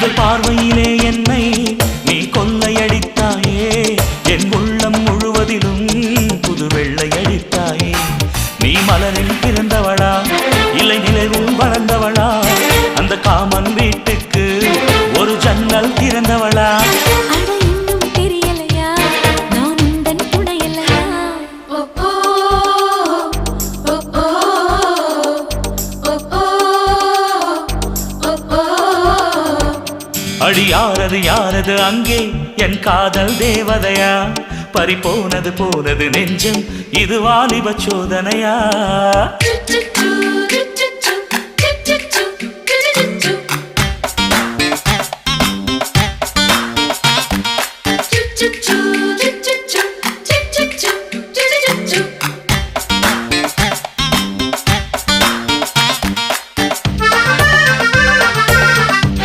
முதல் பார்வையிலே என்னை நீ கொள்ளையடித்தாயே என் உள்ளம் முழுவதிலும் புது வெள்ளையடித்தாயே நீ மலரில் பிறந்தவளா இல்லை நிலவில் வளர்ந்தவளா அந்த காமன் வீட்டுக்கு ஒரு ஜன்னல் திறந்தவளா அடி யாரது யாரது அங்கே என் காதல் தேவதையா பறிபோனது போனது நெஞ்சம் இது வாலிப சோதனையா